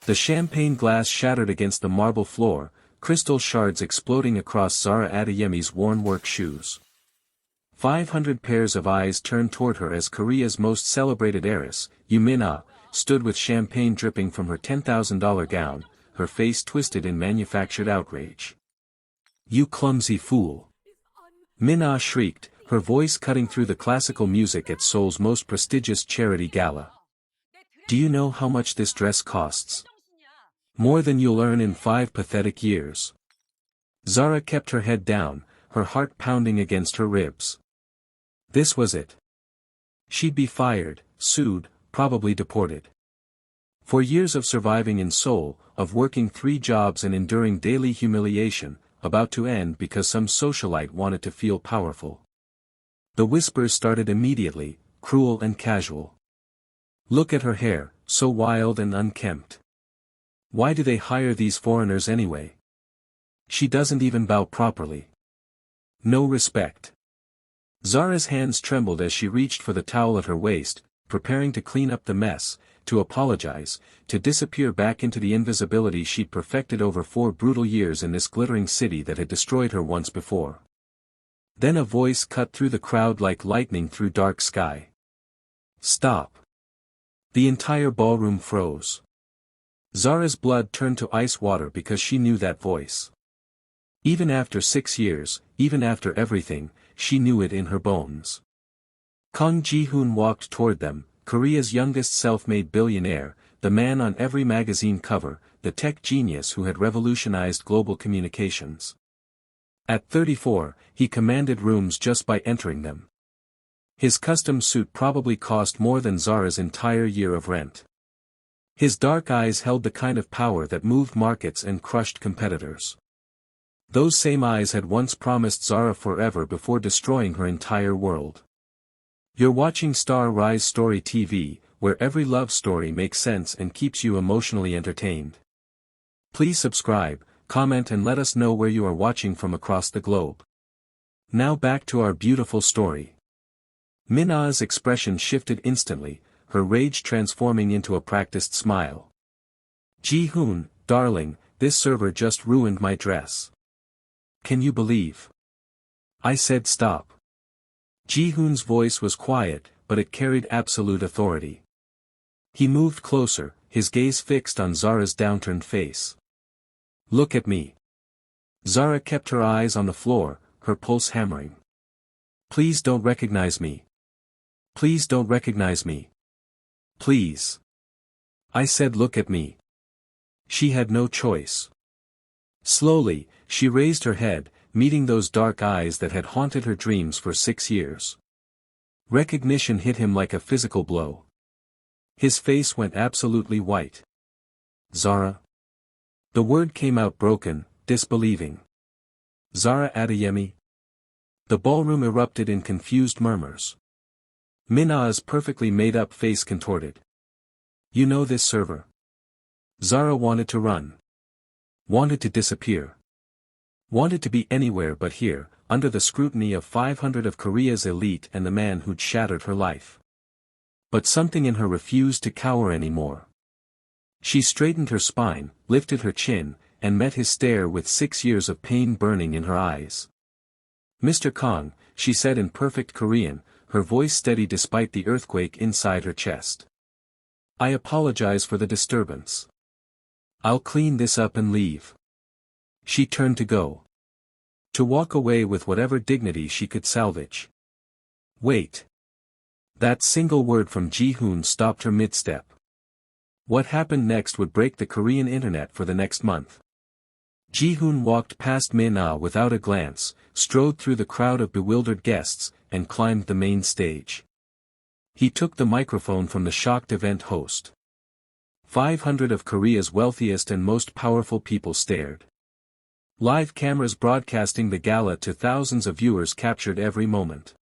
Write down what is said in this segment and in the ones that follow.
The champagne glass shattered against the marble floor, crystal shards exploding across Zara Adeyemi's worn work shoes. 500 pairs of eyes turned toward her as Korea's most celebrated heiress, Min-ah, stood with champagne dripping from her $10,000 gown, her face twisted in manufactured outrage. "You clumsy fool!" Min-ah shrieked, her voice cutting through the classical music at Seoul's most prestigious charity gala. "Do you know how much this dress costs? More than you'll earn in 5 pathetic years." Zara kept her head down, her heart pounding against her ribs. This was it. She'd be fired, sued, probably deported. For years of surviving in Seoul, of working 3 jobs and enduring daily humiliation, about to end because some socialite wanted to feel powerful. The whispers started immediately, cruel and casual. "Look at her hair, so wild and unkempt. Why do they hire these foreigners anyway? She doesn't even bow properly. No respect." Zara's hands trembled as she reached for the towel at her waist, preparing to clean up the mess, to apologize, to disappear back into the invisibility she'd perfected over 4 brutal years in this glittering city that had destroyed her once before. Then a voice cut through the crowd like lightning through dark sky. "Stop." The entire ballroom froze. Zara's blood turned to ice water because she knew that voice. Even after 6 years, even after everything, she knew it in her bones. Ji-hoon walked toward them, Korea's youngest self-made billionaire, the man on every magazine cover, the tech genius who had revolutionized global communications. At 34, he commanded rooms just by entering them. His custom suit probably cost more than Zara's entire year of rent. His dark eyes held the kind of power that moved markets and crushed competitors. Those same eyes had once promised Zara forever before destroying her entire world. You're watching Star Rise Story TV, where every love story makes sense and keeps you emotionally entertained. Please subscribe, comment and let us know where you are watching from across the globe. Now back to our beautiful story. Min-ah's expression shifted instantly, her rage transforming into a practiced smile. "Ji-hoon, darling, this server just ruined my dress. Can you believe? I said stop." Ji-hoon's voice was quiet, but it carried absolute authority. He moved closer, his gaze fixed on Zara's downturned face. "Look at me." Zara kept her eyes on the floor, her pulse hammering. "Please don't recognize me. Please don't recognize me. Please." I said look at me. She had no choice. Slowly, she raised her head, meeting those dark eyes that had haunted her dreams for 6 years. Recognition hit him like a physical blow. His face went absolutely white. "Zara?" The word came out broken, disbelieving. "Zara Adeyemi?" The ballroom erupted in confused murmurs. Min-ah's perfectly made-up face contorted. "You know this server?" Zara wanted to run. Wanted to disappear. Wanted to be anywhere but here, under the scrutiny of 500 of Korea's elite and the man who'd shattered her life. But something in her refused to cower anymore. She straightened her spine, lifted her chin, and met his stare with 6 years of pain burning in her eyes. "Mr. Kong," she said in perfect Korean, her voice steady despite the earthquake inside her chest. "I apologize for the disturbance. I'll clean this up and leave." She turned to go. To walk away with whatever dignity she could salvage. "Wait." That single word from Ji-hoon stopped her mid-step. What happened next would break the Korean internet for the next month. Ji-hoon walked past Min-ah without a glance, strode through the crowd of bewildered guests, and climbed the main stage. He took the microphone from the shocked event host. 500 of Korea's wealthiest and most powerful people stared. Live cameras broadcasting the gala to thousands of viewers captured every moment.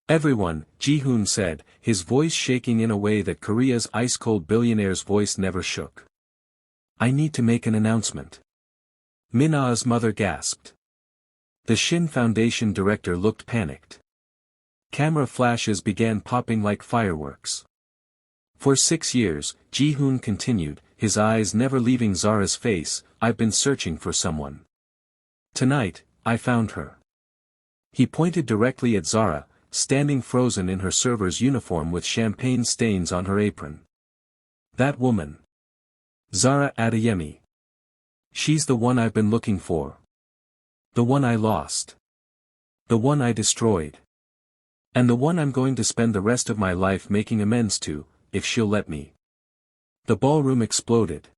"Everyone," Ji-hoon said, his voice shaking in a way that Korea's ice-cold billionaire's voice never shook. "I need to make an announcement." Min-ah's mother gasped. The Shin Foundation director looked panicked. Camera flashes began popping like fireworks. For 6 years, Ji-hoon continued, his eyes never leaving Zara's face, "I've been searching for someone. Tonight, I found her." He pointed directly at Zara, standing frozen in her server's uniform with champagne stains on her apron. "That woman. Zara Adeyemi. She's the one I've been looking for. The one I lost. The one I destroyed. And the one I'm going to spend the rest of my life making amends to, if she'll let me." The ballroom exploded.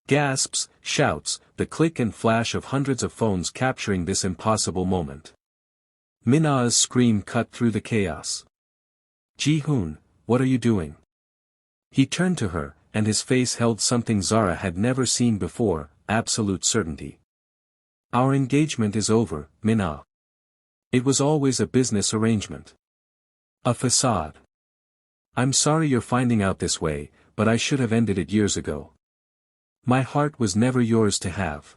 Gasps, shouts, the click and flash of hundreds of phones capturing this impossible moment. Minna's scream cut through the chaos. "Ji-hoon, what are you doing?" He turned to her, and his face held something Zara had never seen before, absolute certainty. "Our engagement is over, Minna. It was always a business arrangement. A facade. I'm sorry you're finding out this way, but I should have ended it years ago. My heart was never yours to have."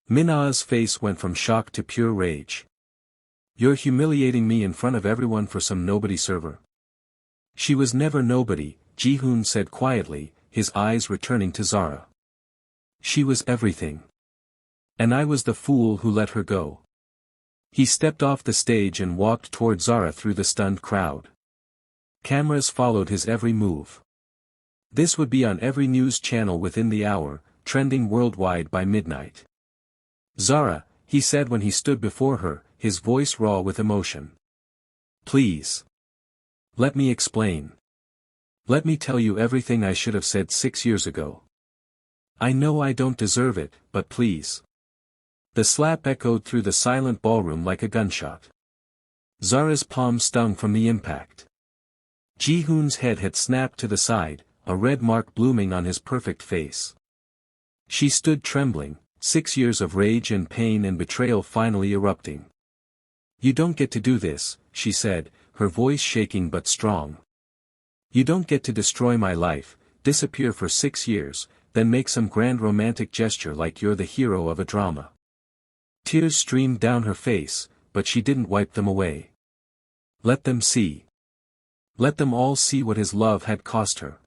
Minna's face went from shock to pure rage. "You're humiliating me in front of everyone for some nobody server." "She was never nobody," Ji-hoon said quietly, his eyes returning to Zara. "She was everything. And I was the fool who let her go." He stepped off the stage and walked toward Zara through the stunned crowd. Cameras followed his every move. This would be on every news channel within the hour, trending worldwide by midnight. "Zara," he said when he stood before her, his voice raw with emotion. "Please. Let me explain. Let me tell you everything I should have said 6 years ago. I know I don't deserve it, but please." The slap echoed through the silent ballroom like a gunshot. Zara's palm stung from the impact. Ji-hoon's head had snapped to the side, a red mark blooming on his perfect face. She stood trembling, 6 years of rage and pain and betrayal finally erupting. "You don't get to do this," she said, her voice shaking but strong. "You don't get to destroy my life, disappear for 6 years, then make some grand romantic gesture like you're the hero of a drama." Tears streamed down her face, but she didn't wipe them away. "Let them see. Let them all see what his love had cost her.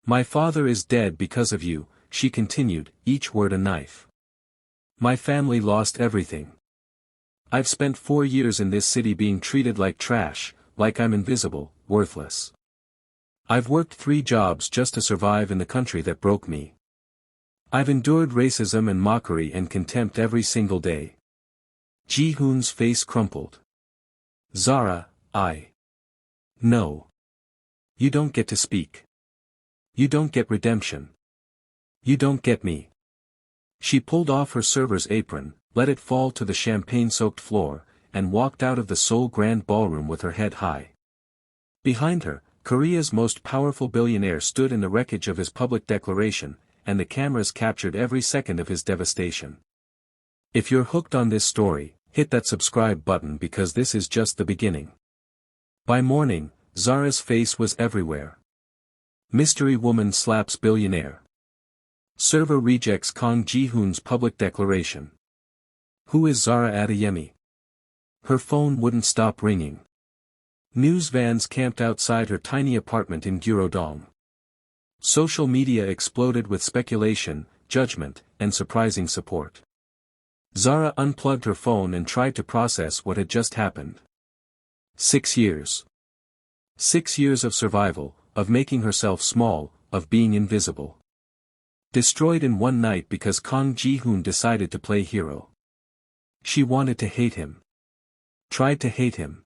My father is dead because of you," she continued, each word a knife. "My family lost everything. I've spent 4 years in this city being treated like trash, like I'm invisible, worthless. I've worked 3 jobs just to survive in the country that broke me. I've endured racism and mockery and contempt every single day." Ji-hoon's face crumpled. "Zara, No. You don't get to speak. You don't get redemption. You don't get me." She pulled off her server's apron, let it fall to the champagne-soaked floor, and walked out of the Seoul Grand Ballroom with her head high. Behind her, Korea's most powerful billionaire stood in the wreckage of his public declaration, and the cameras captured every second of his devastation. If you're hooked on this story, hit that subscribe button because this is just the beginning. By morning, Zara's face was everywhere. Mystery woman slaps billionaire. Server rejects Kang Ji-hoon's public declaration. Who is Zara Adeyemi? Her phone wouldn't stop ringing. News vans camped outside her tiny apartment in Gyeongdong. Social media exploded with speculation, judgment, and surprising support. Zara unplugged her phone and tried to process what had just happened. 6 years. 6 years of survival, of making herself small, of being invisible. Destroyed in one night because Kang Ji-hoon decided to play hero. She wanted to hate him. Tried to hate him.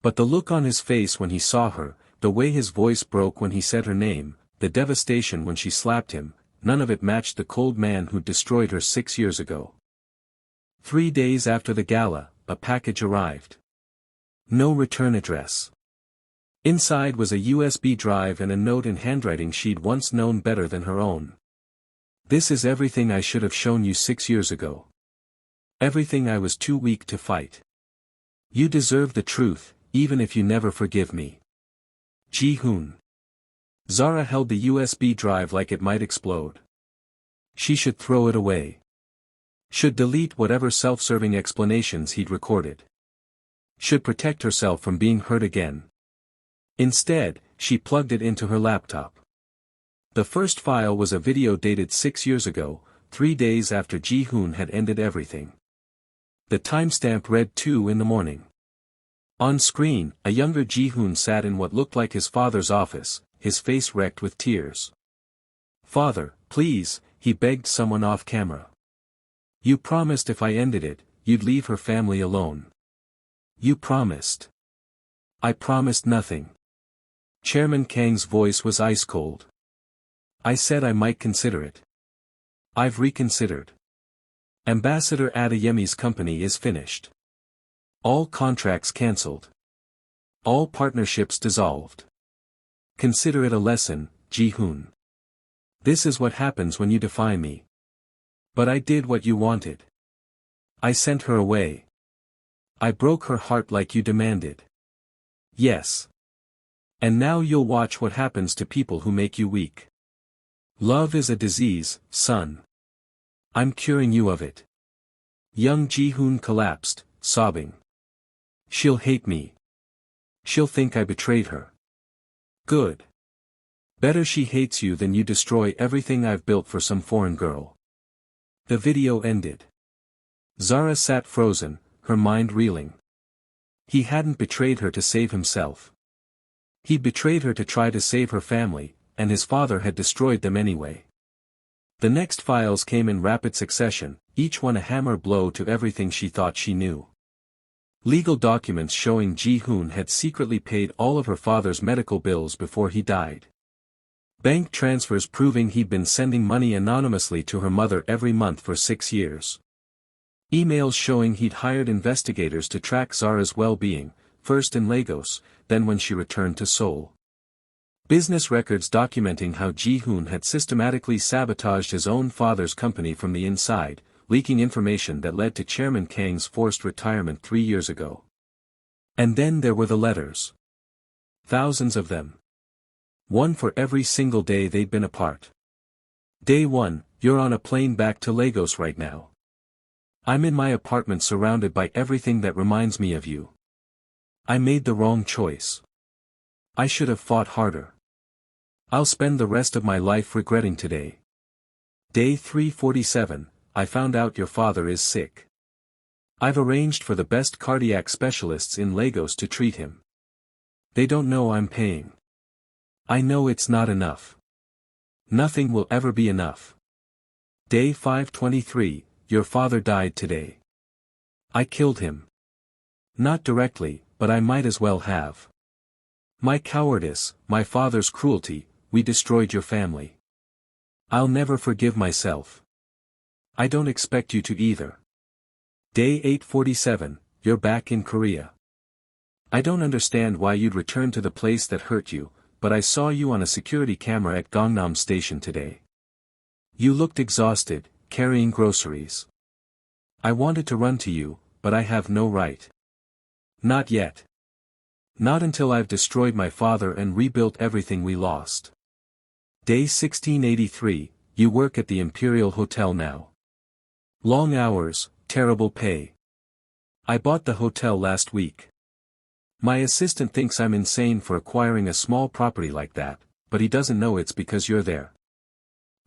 But the look on his face when he saw her, the way his voice broke when he said her name, the devastation when she slapped him, none of it matched the cold man who'd destroyed her 6 years ago. 3 days after the gala, a package arrived. No return address. Inside was a USB drive and a note in handwriting she'd once known better than her own. "This is everything I should have shown you 6 years ago. Everything I was too weak to fight. You deserve the truth, even if you never forgive me. Ji-hoon." Zara held the USB drive like it might explode. She should throw it away. Should delete whatever self-serving explanations he'd recorded. Should protect herself from being hurt again. Instead, she plugged it into her laptop. The first file was a video dated 6 years ago, 3 days after Ji-hoon had ended everything. The timestamp read 2 in the morning. On screen, a younger Ji-hoon sat in what looked like his father's office, his face wrecked with tears. "Father, please," he begged someone off camera. "You promised if I ended it, you'd leave her family alone. You promised." "I promised nothing." Chairman Kang's voice was ice cold. "I said I might consider it. I've reconsidered. Ambassador Adeyemi's company is finished. All contracts cancelled. All partnerships dissolved. Consider it a lesson, Ji-hoon. This is what happens when you defy me. But I did what you wanted. I sent her away. I broke her heart like you demanded. Yes. And now you'll watch what happens to people who make you weak. Love is a disease, son. I'm curing you of it." Young Ji-hoon collapsed, sobbing. "She'll hate me. She'll think I betrayed her. Good. Better she hates you than you destroy everything I've built for some foreign girl." The video ended. Zara sat frozen, her mind reeling. He hadn't betrayed her to save himself. He betrayed her to try to save her family, and his father had destroyed them anyway. The next files came in rapid succession, each one a hammer blow to everything she thought she knew. Legal documents showing Ji-hoon had secretly paid all of her father's medical bills before he died. Bank transfers proving he'd been sending money anonymously to her mother every month for 6 years. Emails showing he'd hired investigators to track Zara's well-being, first in Lagos, then when she returned to Seoul. Business records documenting how Ji-hoon had systematically sabotaged his own father's company from the inside, leaking information that led to Chairman Kang's forced retirement 3 years ago. And then there were the letters. Thousands of them. One for every single day they'd been apart. Day 1, "You're on a plane back to Lagos right now. I'm in my apartment surrounded by everything that reminds me of you. I made the wrong choice. I should have fought harder. I'll spend the rest of my life regretting today. Day 347, "I found out your father is sick. I've arranged for the best cardiac specialists in Lagos to treat him. They don't know I'm paying. I know it's not enough. Nothing will ever be enough. Day 523, "Your father died today. I killed him. Not directly, but I might as well have. My cowardice, my father's cruelty, we destroyed your family. I'll never forgive myself. I don't expect you to either. Day 847, "You're back in Korea. I don't understand why you'd return to the place that hurt you, but I saw you on a security camera at Gangnam Station today. You looked exhausted, carrying groceries. I wanted to run to you, but I have no right. Not yet. Not until I've destroyed my father and rebuilt everything we lost. Day 1683, "You work at the Imperial Hotel now. Long hours, terrible pay. I bought the hotel last week. My assistant thinks I'm insane for acquiring a small property like that, but he doesn't know it's because you're there.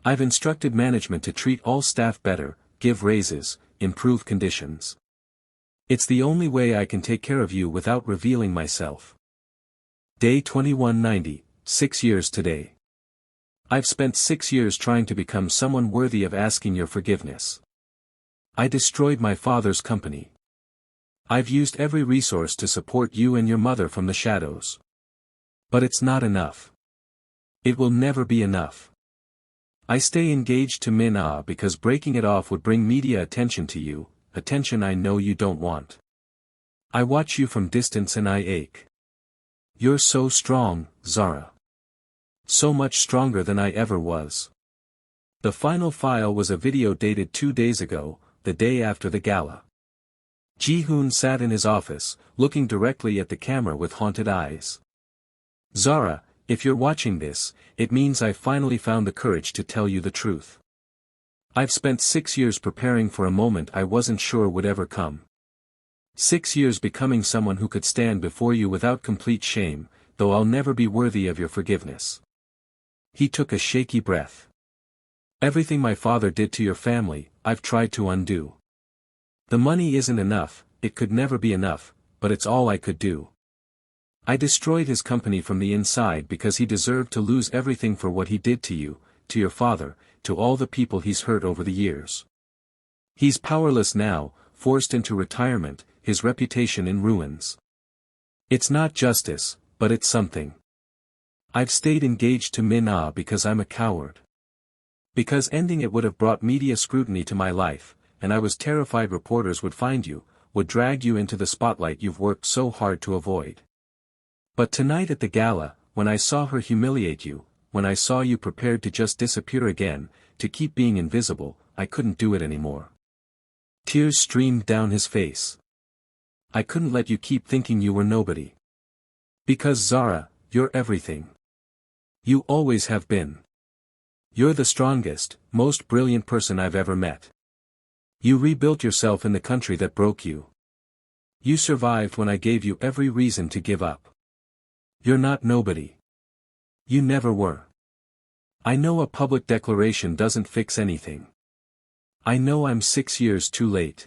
I've instructed management to treat all staff better, give raises, improve conditions. It's the only way I can take care of you without revealing myself. Day 2190, 6 years today. I've spent 6 years trying to become someone worthy of asking your forgiveness. I destroyed my father's company. I've used every resource to support you and your mother from the shadows. But it's not enough. It will never be enough. I stay engaged to Min-ah because breaking it off would bring media attention to you, attention I know you don't want. I watch you from distance and I ache. You're so strong, Zara. So much stronger than I ever was." The final file was a video dated 2 days ago, the day after the gala. Ji-hoon sat in his office, looking directly at the camera with haunted eyes. "Zara, if you're watching this, it means I finally found the courage to tell you the truth. I've spent 6 years preparing for a moment I wasn't sure would ever come. 6 years becoming someone who could stand before you without complete shame, though I'll never be worthy of your forgiveness. He took a shaky breath. Everything my father did to your family, I've tried to undo. The money isn't enough, it could never be enough, but it's all I could do. I destroyed his company from the inside because he deserved to lose everything for what he did to you, to your father, to all the people he's hurt over the years. He's powerless now, forced into retirement, his reputation in ruins. It's not justice, but it's something. I've stayed engaged to Min-ah because I'm a coward. Because ending it would have brought media scrutiny to my life, and I was terrified reporters would find you, would drag you into the spotlight you've worked so hard to avoid. But tonight at the gala, when I saw her humiliate you, when I saw you prepared to just disappear again, to keep being invisible, I couldn't do it anymore. Tears streamed down his face. I couldn't let you keep thinking you were nobody. Because Zara, you're everything. You always have been. You're the strongest, most brilliant person I've ever met. You rebuilt yourself in the country that broke you. You survived when I gave you every reason to give up. You're not nobody. You never were. I know a public declaration doesn't fix anything. I know I'm 6 years too late.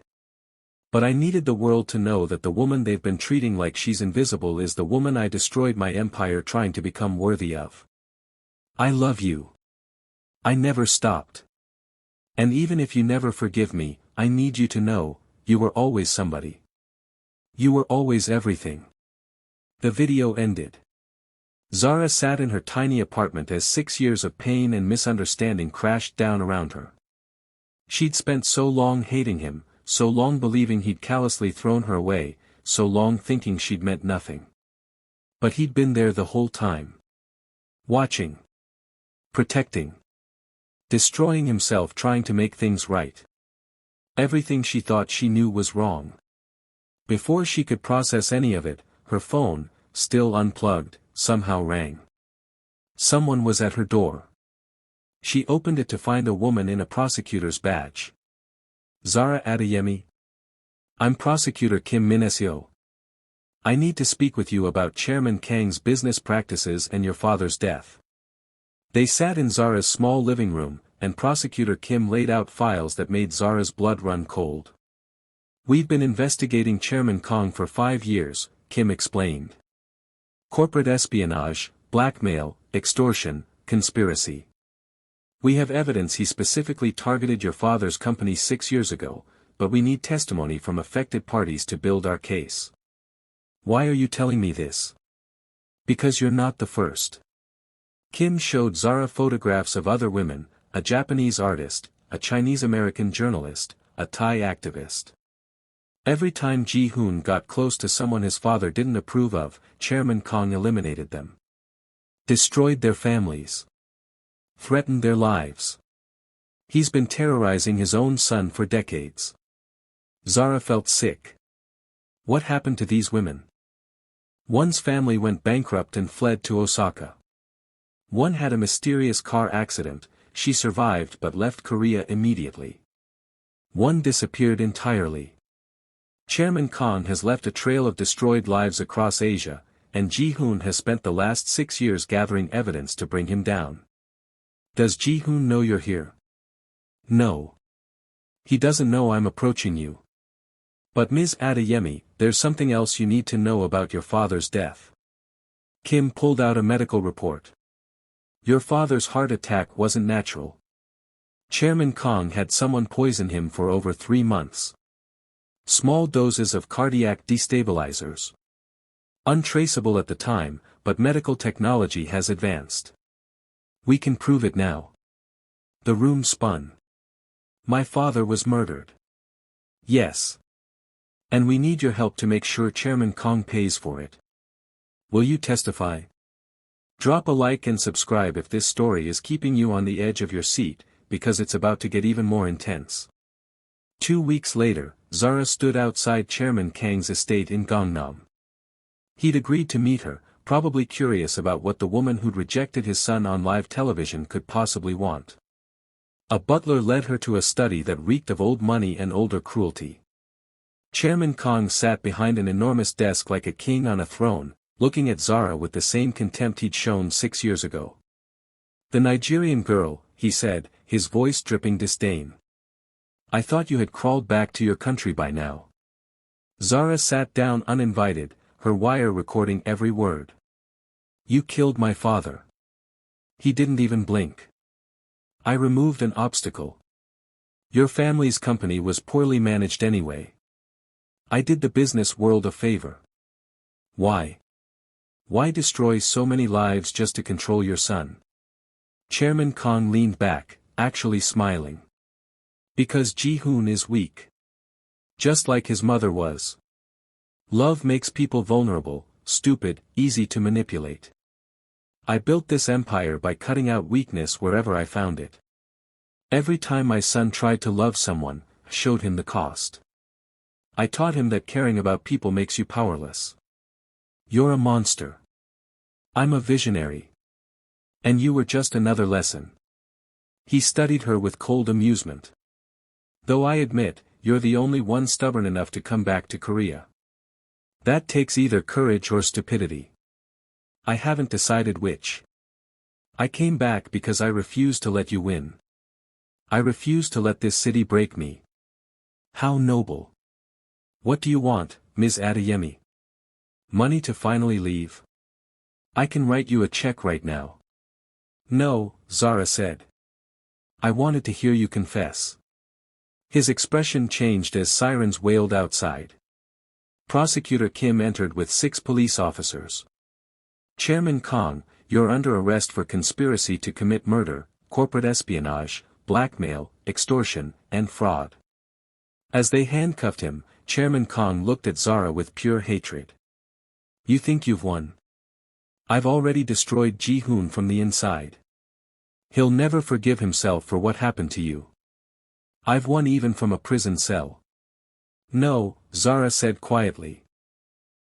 But I needed the world to know that the woman they've been treating like she's invisible is the woman I destroyed my empire trying to become worthy of. I love you. I never stopped. And even if you never forgive me, I need you to know, you were always somebody. You were always everything. The video ended. Zara sat in her tiny apartment as 6 years of pain and misunderstanding crashed down around her. She'd spent so long hating him, so long believing he'd callously thrown her away, so long thinking she'd meant nothing. But he'd been there the whole time. Watching. Protecting. Destroying himself trying to make things right. Everything she thought she knew was wrong. Before she could process any of it, her phone, still unplugged, somehow rang. Someone was at her door. She opened it to find a woman in a prosecutor's badge. Zara Adeyemi. I'm Prosecutor Kim Min-seo. I need to speak with you about Chairman Kang's business practices and your father's death. They sat in Zara's small living room, and Prosecutor Kim laid out files that made Zara's blood run cold. We've been investigating Chairman Kang for 5 years, Kim explained. Corporate espionage, blackmail, extortion, conspiracy. We have evidence he specifically targeted your father's company 6 years ago, but we need testimony from affected parties to build our case. Why are you telling me this? Because you're not the first. Kim showed Zara photographs of other women, a Japanese artist, a Chinese-American journalist, a Thai activist. Every time Ji-hoon got close to someone his father didn't approve of, Chairman Kang eliminated them. Destroyed their families. Threatened their lives. He's been terrorizing his own son for decades. Zara felt sick. What happened to these women? One's family went bankrupt and fled to Osaka. One had a mysterious car accident, she survived but left Korea immediately. One disappeared entirely. Chairman Kang has left a trail of destroyed lives across Asia, and Ji-hoon has spent the last 6 years gathering evidence to bring him down. Does Ji-hoon know you're here? No. He doesn't know I'm approaching you. But Ms. Adeyemi, there's something else you need to know about your father's death. Kim pulled out a medical report. Your father's heart attack wasn't natural. Chairman Kang had someone poison him for over 3 months. Small doses of cardiac destabilizers. Untraceable at the time, but medical technology has advanced. We can prove it now. The room spun. My father was murdered. Yes. And we need your help to make sure Chairman Kang pays for it. Will you testify? Drop a like and subscribe if this story is keeping you on the edge of your seat, because it's about to get even more intense. 2 weeks later, Zara stood outside Chairman Kang's estate in Gangnam. He'd agreed to meet her, probably curious about what the woman who'd rejected his son on live television could possibly want. A butler led her to a study that reeked of old money and older cruelty. Chairman Kang sat behind an enormous desk like a king on a throne, looking at Zara with the same contempt he'd shown 6 years ago. The Nigerian girl, he said, his voice dripping disdain. I thought you had crawled back to your country by now. Zara sat down uninvited, her wire recording every word. You killed my father. He didn't even blink. I removed an obstacle. Your family's company was poorly managed anyway. I did the business world a favor. Why? Why destroy so many lives just to control your son? Chairman Kong leaned back, actually smiling. Because Ji-hoon is weak. Just like his mother was. Love makes people vulnerable, stupid, easy to manipulate. I built this empire by cutting out weakness wherever I found it. Every time my son tried to love someone, I showed him the cost. I taught him that caring about people makes you powerless. You're a monster. I'm a visionary. And you were just another lesson. He studied her with cold amusement. Though I admit, you're the only one stubborn enough to come back to Korea. That takes either courage or stupidity. I haven't decided which. I came back because I refuse to let you win. I refuse to let this city break me. How noble. What do you want, Ms. Adeyemi? Money to finally leave? I can write you a check right now. No, Zara said. I wanted to hear you confess. His expression changed as sirens wailed outside. Prosecutor Kim entered with 6 police officers. Chairman Kong, you're under arrest for conspiracy to commit murder, corporate espionage, blackmail, extortion, and fraud. As they handcuffed him, Chairman Kong looked at Zara with pure hatred. You think you've won? I've already destroyed Ji-hoon from the inside. He'll never forgive himself for what happened to you. I've won even from a prison cell. No, Zara said quietly.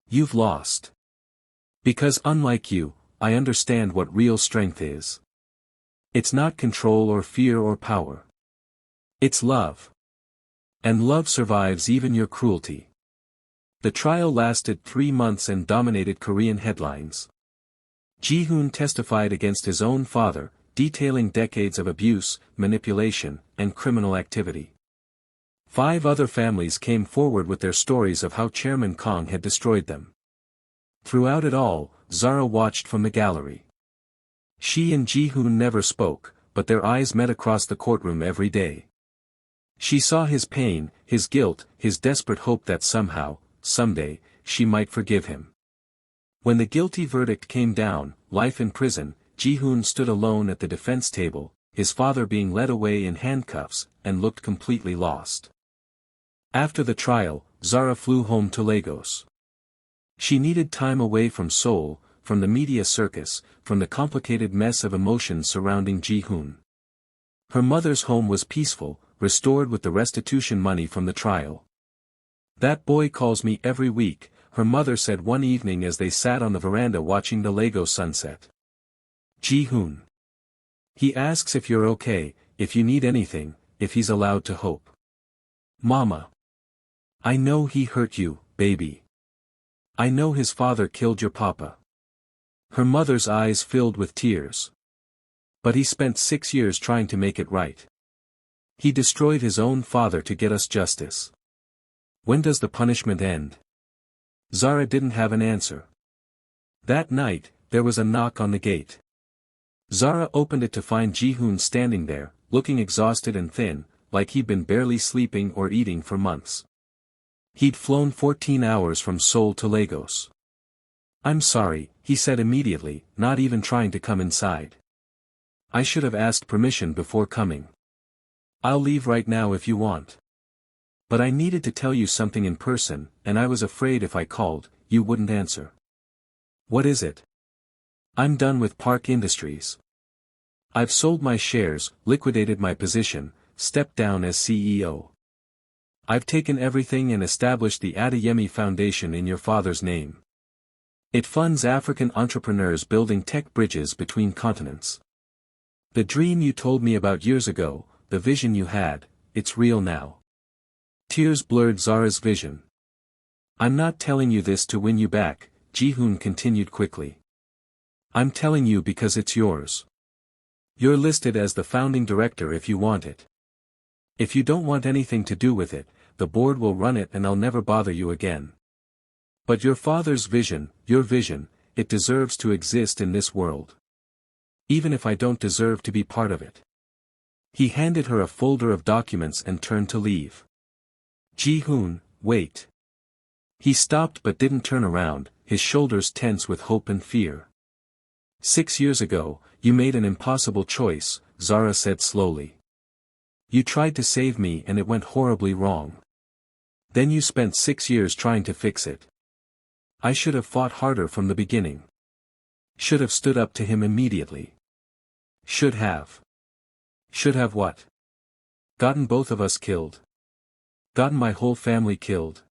You've lost. Because unlike you, I understand what real strength is. It's not control or fear or power. It's love. And love survives even your cruelty. The trial lasted 3 months and dominated Korean headlines. Ji-hoon testified against his own father, detailing decades of abuse, manipulation, and criminal activity. 5 other families came forward with their stories of how Chairman Kong had destroyed them. Throughout it all, Zara watched from the gallery. She and Ji-hoon never spoke, but their eyes met across the courtroom every day. She saw his pain, his guilt, his desperate hope that somehow, someday, she might forgive him. When the guilty verdict came down, life in prison, Ji-hoon stood alone at the defense table, his father being led away in handcuffs, and looked completely lost. After the trial, Zara flew home to Lagos. She needed time away from Seoul, from the media circus, from the complicated mess of emotions surrounding Ji-hoon. Her mother's home was peaceful, restored with the restitution money from the trial. That boy calls me every week, her mother said one evening as they sat on the veranda watching the Lagos sunset. Ji-hoon. He asks if you're okay, if you need anything, if he's allowed to hope. Mama. I know he hurt you, baby. I know his father killed your papa. Her mother's eyes filled with tears. But he spent 6 years trying to make it right. He destroyed his own father to get us justice. When does the punishment end? Zara didn't have an answer. That night, there was a knock on the gate. Zara opened it to find Ji-hoon standing there, looking exhausted and thin, like he'd been barely sleeping or eating for months. He'd flown 14 hours from Seoul to Lagos. I'm sorry, he said immediately, not even trying to come inside. I should have asked permission before coming. I'll leave right now if you want. But I needed to tell you something in person, and I was afraid if I called, you wouldn't answer. What is it? I'm done with Park Industries. I've sold my shares, liquidated my position, stepped down as CEO. I've taken everything and established the Adeyemi Foundation in your father's name. It funds African entrepreneurs building tech bridges between continents. The dream you told me about years ago, the vision you had, it's real now. Tears blurred Zara's vision. I'm not telling you this to win you back, Ji-hoon continued quickly. I'm telling you because it's yours. You're listed as the founding director if you want it. If you don't want anything to do with it, the board will run it and I'll never bother you again. But your father's vision, your vision, it deserves to exist in this world. Even if I don't deserve to be part of it. He handed her a folder of documents and turned to leave. Ji-hoon, wait. He stopped but didn't turn around, his shoulders tense with hope and fear. 6 years ago, you made an impossible choice, Zara said slowly. You tried to save me and it went horribly wrong. Then you spent 6 years trying to fix it. I should have fought harder from the beginning. Should have stood up to him immediately. Should have. Should have what? Gotten both of us killed. Gotten my whole family killed.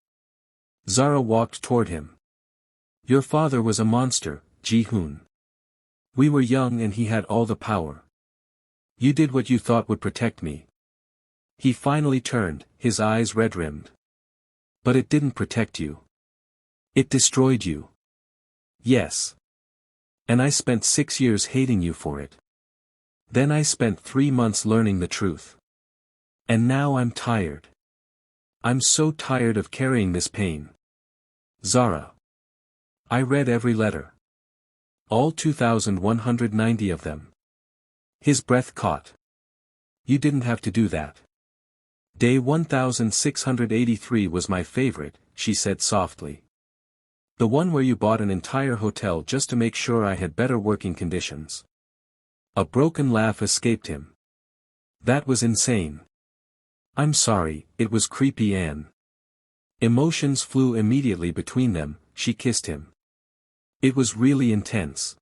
Zara walked toward him. Your father was a monster, Ji-hoon. We were young and he had all the power. You did what you thought would protect me. He finally turned, his eyes red-rimmed. But it didn't protect you. It destroyed you. Yes. And I spent 6 years hating you for it. Then I spent 3 months learning the truth. And now I'm tired. I'm so tired of carrying this pain. Zara. I read every letter. All 2,190 of them. His breath caught. You didn't have to do that. Day 1683 was my favorite, she said softly. The one where you bought an entire hotel just to make sure I had better working conditions. A broken laugh escaped him. That was insane. I'm sorry, it was creepy Anne. Emotions flew immediately between them, she kissed him. It was really intense.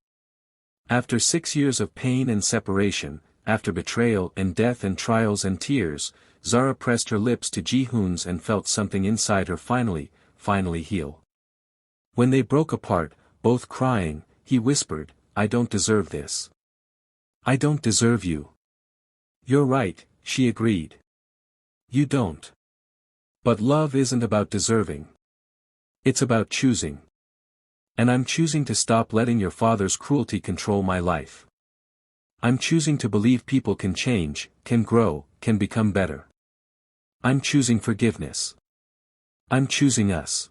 After 6 years of pain and separation, after betrayal and death and trials and tears, Zara pressed her lips to Ji-hoon's and felt something inside her finally heal. When they broke apart, both crying, he whispered, I don't deserve this. I don't deserve you. You're right, she agreed. You don't. But love isn't about deserving. It's about choosing. And I'm choosing to stop letting your father's cruelty control my life. I'm choosing to believe people can change, can grow, can become better. I'm choosing forgiveness. I'm choosing us.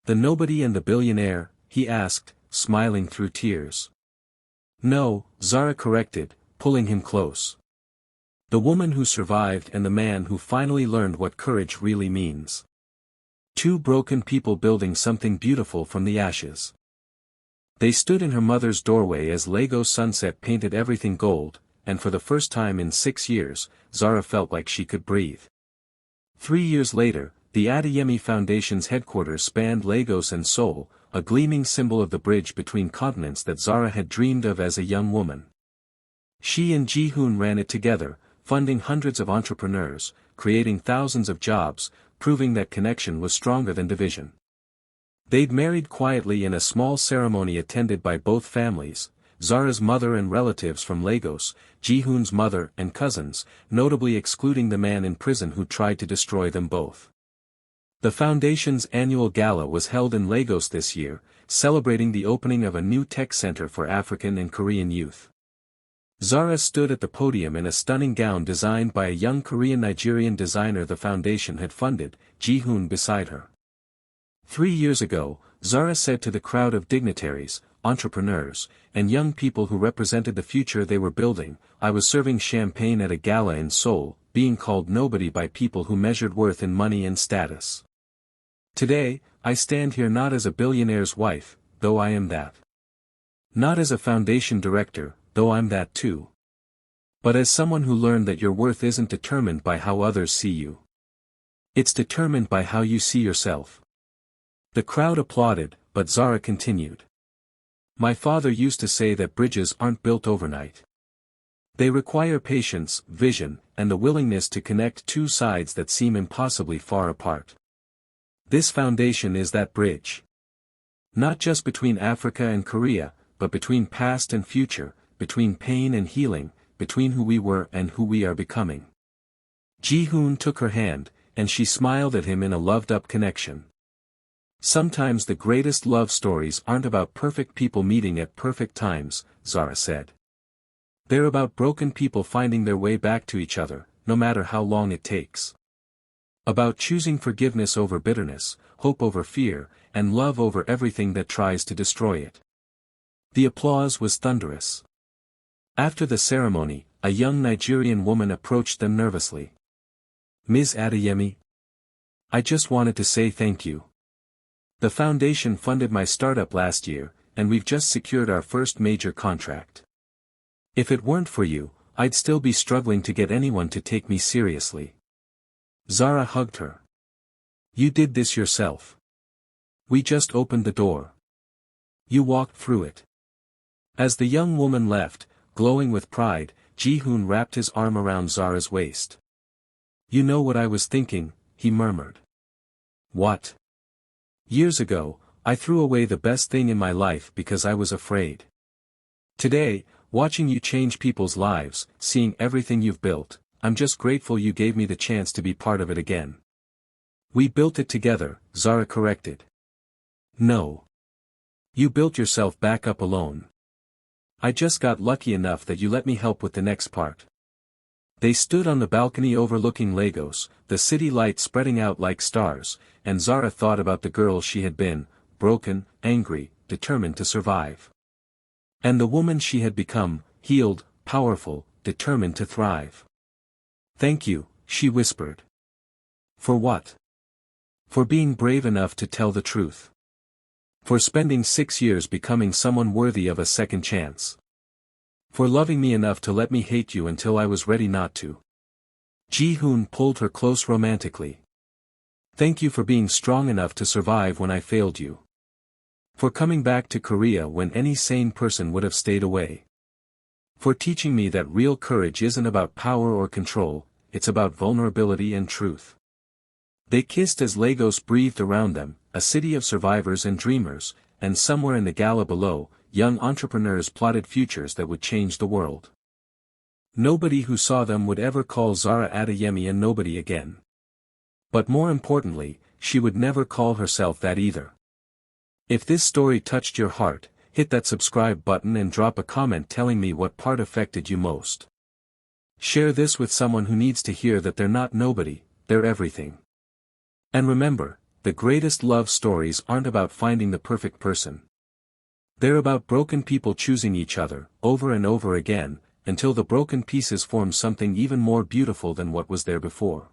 The nobody and the billionaire, he asked, smiling through tears. No, Zara corrected, pulling him close. The woman who survived and the man who finally learned what courage really means. 2 broken people building something beautiful from the ashes. They stood in her mother's doorway as Lagos sunset painted everything gold, and for the first time in 6 years, Zara felt like she could breathe. 3 years later, the Adeyemi Foundation's headquarters spanned Lagos and Seoul, a gleaming symbol of the bridge between continents that Zara had dreamed of as a young woman. She and Ji-hoon ran it together, funding hundreds of entrepreneurs, creating thousands of jobs, proving that connection was stronger than division. They'd married quietly in a small ceremony attended by both families, Zara's mother and relatives from Lagos, Ji-hoon's mother and cousins, notably excluding the man in prison who tried to destroy them both. The foundation's annual gala was held in Lagos this year, celebrating the opening of a new tech center for African and Korean youth. Zara stood at the podium in a stunning gown designed by a young Korean-Nigerian designer the foundation had funded, Ji-hoon beside her. 3 years ago, Zara said to the crowd of dignitaries, entrepreneurs, and young people who represented the future they were building, I was serving champagne at a gala in Seoul, being called nobody by people who measured worth in money and status. Today, I stand here not as a billionaire's wife, though I am that. Not as a foundation director, though I'm that too. But as someone who learned that your worth isn't determined by how others see you. It's determined by how you see yourself. The crowd applauded, but Zara continued. My father used to say that bridges aren't built overnight. They require patience, vision, and the willingness to connect 2 sides that seem impossibly far apart. This foundation is that bridge. Not just between Africa and Korea, but between past and future, between pain and healing, between who we were and who we are becoming. Ji-hoon took her hand, and she smiled at him in a loved-up connection. Sometimes the greatest love stories aren't about perfect people meeting at perfect times, Zara said. They're about broken people finding their way back to each other, no matter how long it takes. About choosing forgiveness over bitterness, hope over fear, and love over everything that tries to destroy it. The applause was thunderous. After the ceremony, a young Nigerian woman approached them nervously. "Ms. Adeyemi, I just wanted to say thank you. The foundation funded my startup last year, and we've just secured our first major contract. If it weren't for you, I'd still be struggling to get anyone to take me seriously." Zara hugged her. "You did this yourself. We just opened the door. You walked through it." As the young woman left, glowing with pride, Ji-hoon wrapped his arm around Zara's waist. "You know what I was thinking," he murmured. "What?" "Years ago, I threw away the best thing in my life because I was afraid. Today, watching you change people's lives, seeing everything you've built, I'm just grateful you gave me the chance to be part of it again." "We built it together," Zara corrected. "No. You built yourself back up alone. I just got lucky enough that you let me help with the next part." They stood on the balcony overlooking Lagos, the city lights spreading out like stars, and Zara thought about the girl she had been, broken, angry, determined to survive. And the woman she had become, healed, powerful, determined to thrive. "Thank you," she whispered. "For what?" "For being brave enough to tell the truth. For spending 6 years becoming someone worthy of a second chance. For loving me enough to let me hate you until I was ready not to." Ji-hoon pulled her close romantically. "Thank you for being strong enough to survive when I failed you. For coming back to Korea when any sane person would have stayed away. For teaching me that real courage isn't about power or control, it's about vulnerability and truth." They kissed as Lagos breathed around them, a city of survivors and dreamers, and somewhere in the gala below, young entrepreneurs plotted futures that would change the world. Nobody who saw them would ever call Zara Adeyemi a nobody again. But more importantly, she would never call herself that either. If this story touched your heart, hit that subscribe button and drop a comment telling me what part affected you most. Share this with someone who needs to hear that they're not nobody, they're everything. And remember, the greatest love stories aren't about finding the perfect person. They're about broken people choosing each other, over and over again, until the broken pieces form something even more beautiful than what was there before.